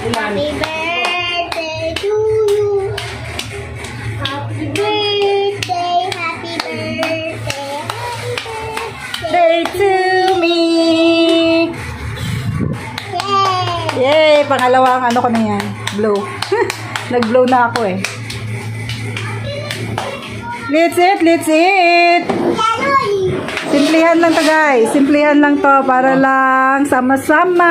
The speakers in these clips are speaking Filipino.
Happy birthday to you. Happy birthday, happy birthday, happy birthday to me. Yay! Yay! Pangalawang ano ko na yan. Blow. Nag-blow na ako eh. Let's eat! Simplihan lang to guys. Simplihan lang to para lang sama-sama.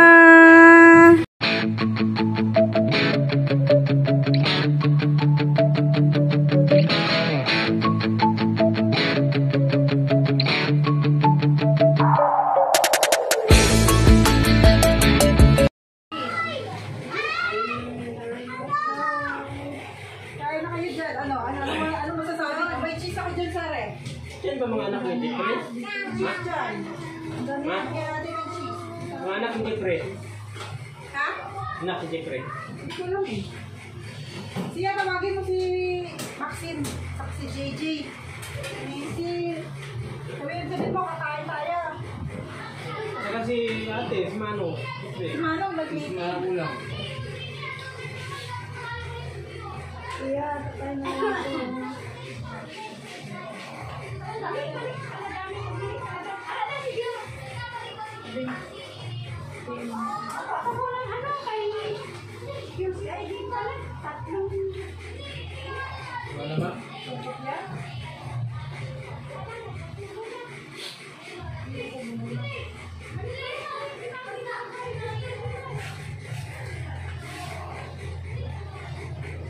Ano masasabi mo? May cheese ako dyan, Sare. Yan ba mga anak ni Jeffrey? Cheese dyan. Ang dami Ha? natin ng cheese. Mga anak ni Jeffrey? Ha? Anak ni Jeffrey? Hindi ko alam eh. Siya, tawagin mo si Maxine. Saka si JJ. Si... Sabihin mo, kakain tayo. Saka si ate, si Mano. Si Manong, Si nag-meeting. Magulang. Siya, kakain na ito. Wala ba?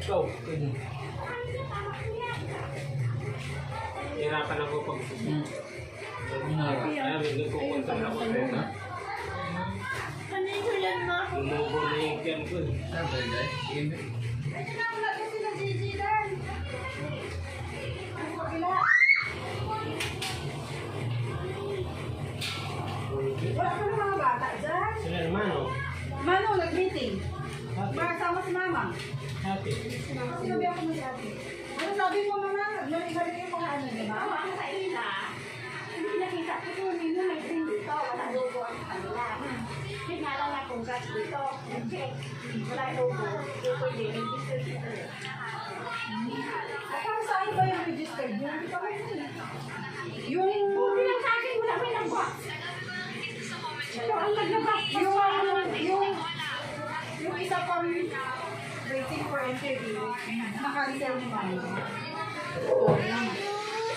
Go. Hirapan ako pag Kaya may nagkukunta na ako sa'yo na. Lumubo na yung tiyan ko. Wala ka ng mga bata dyan. Sila naman, oh. Manong, nag-meeting. Makasama si Mama. Happy. Sinabi ako mo si Ate. Ano sabi mo, Mama? Nalibalik yung mga ano, di ba? Ang kanina, hindi nakita ko kung nino may green dito, wala logo ang kanila. Pinala na kung gas dito, nag-check, wala logo, hindi pwede, register dito. At para saan ba yung registered? Yung hindi pa kayo yung... Buti lang sa akin, wala may nag-box. Ito ang nag-box. Yung isa pang waiting for interview, nakancel ni Mama. Oo naman.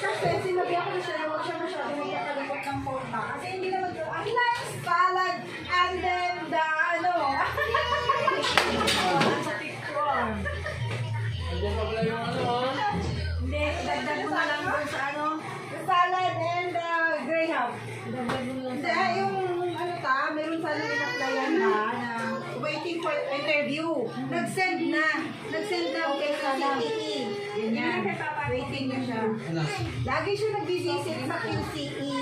Kasi sinabi ako na siya na huwag siya masyado magkakalipot ng forma. Kasi hindi naman ito, ang lunch, salad, and then the ano. Sa picture. Andiyan pa pala yung ano, oh. Hindi, dagdag mo na lang doon sa ano, the salad and the greyhound. Dagdag mo lang Hindi, yung ano ta, meron sana in-applyan na waiting for interview. Nag-send na. Nag-send na okay sa QCE. Ganyan. Waiting na siya. Lagi siya nag-visit sa QCE.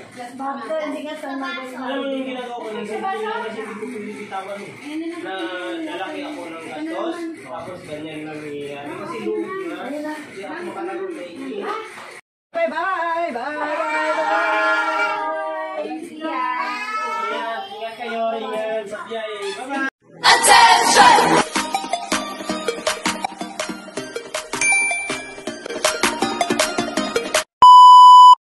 Bakit? Hindi ka sa Alam mo yung ginagawa ko ng simple lang kasi hindi ko pwede bitawan eh. Na lalaki ako ng gastos, tapos ganyan lang nangyayari. Kasi lugi na, hindi ako makalaro na iki. Bye-bye! Bye-bye! Ingat kayo, ingat sa biyahe. Bye-bye!